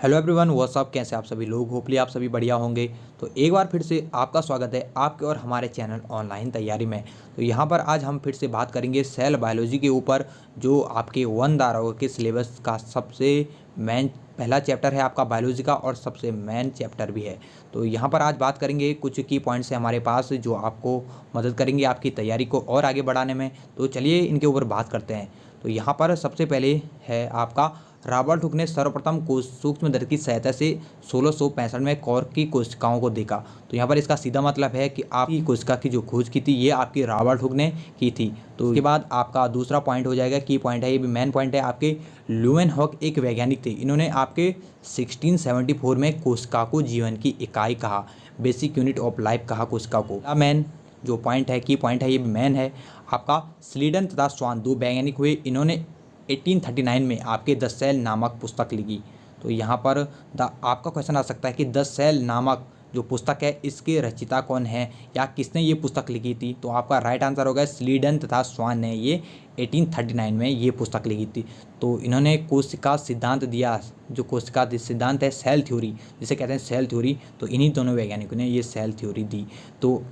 Hello everyone, WhatsApp, कैसे आप सभी लोग। होपली आप सभी बढ़िया होंगे। तो एक बार फिर से आपका स्वागत है आपके और हमारे चैनल ऑनलाइन तैयारी में। तो यहाँ पर आज हम फिर से बात करेंगे सेल बायोलॉजी के ऊपर, जो आपके वन धाराओं के सिलेबस का सबसे मेन पहला चैप्टर है आपका बायोलॉजी का, और सबसे मेन चैप्टर भी है। तो यहाँ पर आज बात करेंगे, कुछ की पॉइंट्स है हमारे पास जो आपको मदद करेंगे आपकी तैयारी को और आगे बढ़ाने में। तो चलिए इनके ऊपर बात करते हैं। तो यहाँ पर सबसे पहले है आपका रॉबर्ट हुक ने सर्वप्रथम सूक्ष्मदर्शी की सहायता से 1665 में कॉर्क की कोशिकाओं को देखा। तो यहाँ पर इसका सीधा मतलब है कि आपकी कोशिका की जो खोज की थी ये आपकी रॉबर्ट हुक ने की थी। तो उसके बाद आपका दूसरा पॉइंट हो जाएगा, की पॉइंट है, ये भी मेन पॉइंट है आपके। ल्यूवेनहॉक एक वैज्ञानिक थे। इन्होंने आपके 1674 में कोशिका को जीवन की इकाई कहा, बेसिक यूनिट ऑफ लाइफ कहा कोशिका को। मेन जो पॉइंट है, की पॉइंट है, ये भी मेन है आपका। स्लीडन तथा स्वान दो वैज्ञानिक हुए। इन्होंने 1839 में आपके द सेल नामक पुस्तक लिखी। तो यहाँ पर आपका क्वेश्चन आ सकता है कि द सेल नामक जो पुस्तक है इसके रचयिता कौन है या किसने ये पुस्तक लिखी थी। तो आपका राइट आंसर होगा स्लीडन तथा स्वान ने ये 1839 में ये पुस्तक लिखी थी। तो इन्होंने कोशिका सिद्धांत दिया, जो कोशिका सिद्धांत है, सेल थ्योरी जिसे कहते हैं सेल थ्योरी। तो इन्हीं दोनों वैज्ञानिकों ने ये सेल थ्योरी दी। तो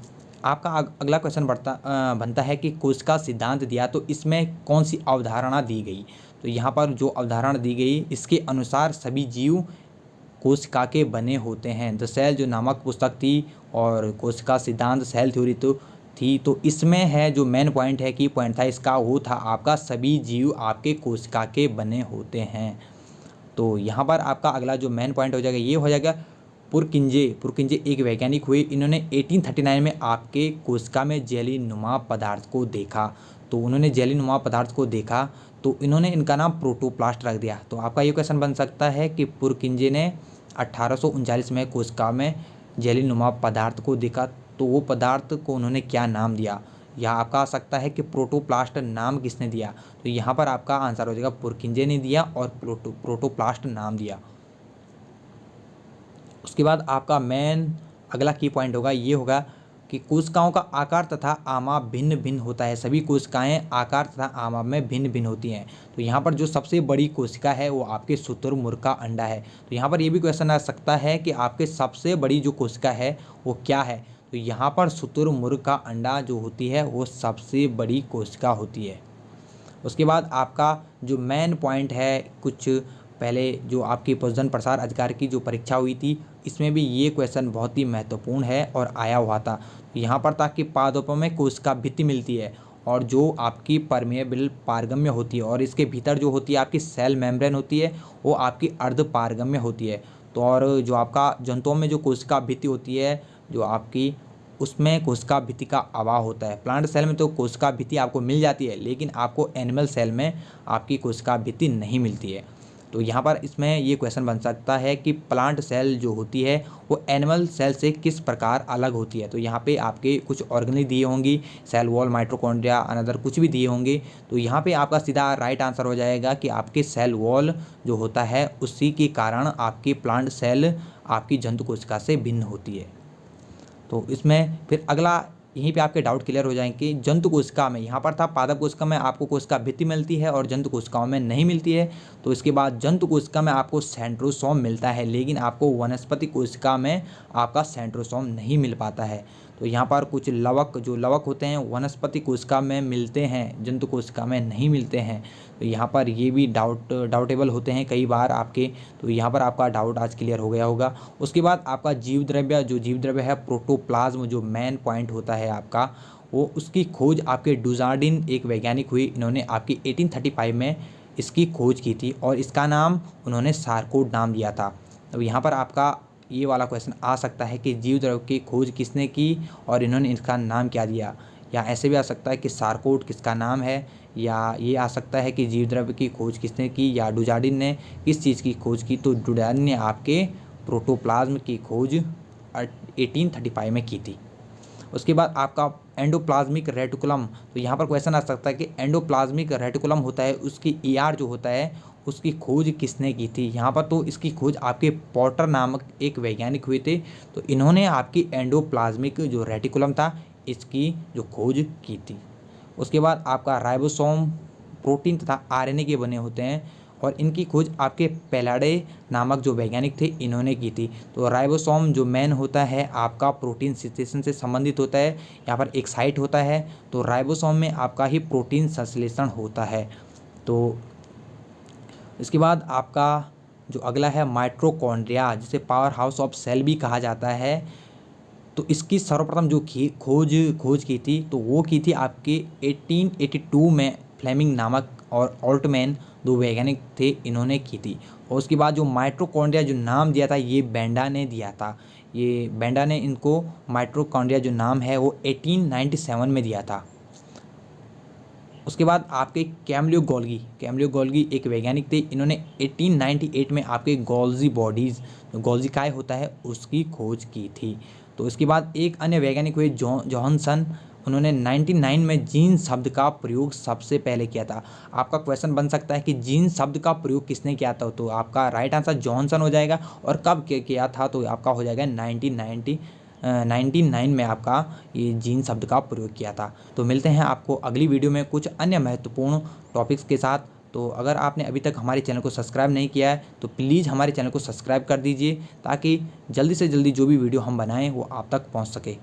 आपका अगला क्वेश्चन बनता है कि कोशिका सिद्धांत दिया तो इसमें कौन सी अवधारणा दी गई। तो यहाँ पर जो अवधारणा दी गई, इसके अनुसार सभी जीव कोशिका के बने होते हैं। द सेल जो नामक पुस्तक थी और कोशिका सिद्धांत सेल थ्योरी तो थी। तो इसमें है जो मेन पॉइंट है, की पॉइंट था इसका, वो था आपका सभी जीव आपके कोशिका के बने होते हैं। तो यहाँ पर आपका अगला जो मेन पॉइंट हो जाएगा ये हो जाएगा पुरकिंजे एक वैज्ञानिक हुए। इन्होंने 1839 में आपके कोशिका में जेली नुमा पदार्थ को देखा। तो उन्होंने जेली नुमा पदार्थ को देखा तो इन्होंने इनका नाम प्रोटोप्लास्ट रख दिया। तो आपका ये क्वेश्चन बन सकता है कि पुरकिंजे ने 1839 में कोशिका में जेली नुमा पदार्थ को देखा, तो वो पदार्थ को उन्होंने क्या नाम दिया। या आपका आ सकता है कि प्रोटोप्लास्ट नाम किसने दिया। तो यहाँ पर आपका आंसर हो जाएगा पुरकिंजे ने दिया और प्रोटोप्लास्ट नाम दिया। उसके बाद आपका मेन अगला की पॉइंट होगा, ये होगा कि कोशिकाओं का आकार तथा आमाप भिन्न भिन्न होता है। सभी कोशिकाएं आकार तथा आमाप में भिन्न भिन्न होती हैं। तो यहाँ पर जो सबसे बड़ी कोशिका है वो आपके शुतुरमुर्ग का अंडा है। तो यहाँ पर ये भी क्वेश्चन आ सकता है कि आपके सबसे बड़ी जो कोशिका है वो क्या है। तो यहाँ पर शुतुरमुर्ग का अंडा जो होती है वो सबसे बड़ी कोशिका होती है। उसके बाद आपका जो मेन पॉइंट है, कुछ पहले जो आपकी प्रजनन प्रसार अधिकार की जो परीक्षा हुई थी, इसमें भी ये क्वेश्चन बहुत ही महत्वपूर्ण है और आया हुआ था। यहाँ पर था कि पादपों में कोशिका भित्ति मिलती है और जो आपकी परमेबल पारगम्य होती है, और इसके भीतर जो होती है आपकी सेल मेम्ब्रेन होती है वो आपकी अर्ध पारगम्य होती है। तो और जो आपका जंतुओं में जो कोशिका भित्ति होती है जो आपकी, उसमें कोशिका भित्ति का अभाव होता है। प्लांट सेल में तो कोशिका भित्ति आपको मिल जाती है, लेकिन आपको एनिमल सेल में आपकी कोशिका भित्ति नहीं मिलती है। तो यहाँ पर इसमें ये क्वेश्चन बन सकता है कि प्लांट सेल जो होती है वो एनिमल सेल से किस प्रकार अलग होती है। तो यहाँ पे आपके कुछ ऑर्गेनेल दिए होंगी, सेल वॉल, माइटोकॉन्ड्रिया, अनदर कुछ भी दिए होंगे। तो यहाँ पे आपका सीधा राइट आंसर हो जाएगा कि आपके सेल वॉल जो होता है उसी के कारण आपकी प्लांट सेल आपकी जंतु कोशिका से भिन्न होती है। तो इसमें फिर अगला यहीं पे आपके डाउट क्लियर हो जाएंगे। जंतु कोशिका में, यहाँ पर था पादप कोशिका में आपको कोशिका भित्ति मिलती है और जंतु कोशिकाओं में नहीं मिलती है। तो इसके बाद जंतु कोशिका में आपको सेंट्रोसोम मिलता है, लेकिन आपको वनस्पति कोशिका में आपका सेंट्रोसोम नहीं मिल पाता है। तो यहाँ पर कुछ लवक होते हैं वनस्पति कोशिका में मिलते हैं, जंतु कोशिका में नहीं मिलते हैं। तो यहाँ पर ये भी डाउटेबल होते हैं कई बार आपके। तो यहाँ पर आपका डाउट आज क्लियर हो गया होगा। उसके बाद आपका जीव द्रव्य है प्रोटोप्लाज्म, जो मेन पॉइंट होता है आपका, वो उसकी खोज आपके डुजार्डिन एक वैज्ञानिक हुई। इन्होंने आपकी 1835 में इसकी खोज की थी और इसका नाम उन्होंने सारकोड नाम दिया था। तो यहाँ पर आपका ये वाला क्वेश्चन आ सकता है कि जीव द्रव्य की खोज किसने की और इन्होंने इसका नाम क्या दिया। या ऐसे भी आ सकता है कि सारकोड किसका नाम है, या ये आ सकता है कि जीव द्रव्य की खोज किसने की, या डुजार्डिन ने किस चीज़ की खोज की। तो डुजार्डिन ने आपके प्रोटोप्लाज्म की खोज 1835 में की थी। उसके बाद आपका एंडोप्लाज्मिक रेटिकुलम। तो यहाँ पर क्वेश्चन आ सकता है कि एंडोप्लाज्मिक रेटिकुलम होता है, उसकी ईआर जो होता है उसकी खोज किसने की थी। यहाँ पर तो इसकी खोज आपके पॉटर नामक एक वैज्ञानिक हुए थे। तो इन्होंने आपकी एंडोप्लाज्मिक जो रेटिकुलम था इसकी जो खोज की थी। उसके बाद आपका राइबोसोम प्रोटीन तथा आरएनए के बने होते हैं और इनकी खोज आपके पेलाडे नामक जो वैज्ञानिक थे इन्होंने की थी। तो राइबोसोम जो मेन होता है आपका प्रोटीन संश्लेषण से संबंधित होता है। यहाँ पर एक साइट होता है, तो राइबोसोम में आपका ही प्रोटीन संश्लेषण होता है। तो इसके बाद आपका जो अगला है माइटोकॉन्ड्रिया, जिसे पावर हाउस ऑफ सेल भी कहा जाता है। तो इसकी सर्वप्रथम जो खोज की थी तो वो की थी आपके 1882 में फ्लेमिंग नामक और ऑल्टमैन दो वैज्ञानिक थे, इन्होंने की थी। और उसके बाद जो माइटोकॉन्ड्रिया जो नाम दिया था ये बेंडा ने दिया था। ये बेंडा ने इनको माइटोकॉन्ड्रिया जो नाम है वो 1897 में दिया था। उसके बाद आपके कैमलियो गोल्गी एक वैज्ञानिक थे, इन्होंने 1898 में आपके गोल्जी बॉडीज़ गोल्जी काय होता है उसकी खोज की थी। तो इसके बाद एक अन्य वैज्ञानिक हुए जॉनसन, उन्होंने 99 में जीन शब्द का प्रयोग सबसे पहले किया था। आपका क्वेश्चन बन सकता है कि जीन शब्द का प्रयोग किसने किया था, तो आपका राइट आंसर जॉनसन हो जाएगा। और कब किया था, तो आपका हो जाएगा 1999 में आपका ये जीन शब्द का प्रयोग किया था। तो मिलते हैं आपको अगली वीडियो में कुछ अन्य महत्वपूर्ण टॉपिक्स के साथ। तो अगर आपने अभी तक हमारे चैनल को सब्सक्राइब नहीं किया है तो प्लीज़ हमारे चैनल को सब्सक्राइब कर दीजिए, ताकि जल्दी से जल्दी जो भी वीडियो हम बनाएं वो आप तक पहुंच सके।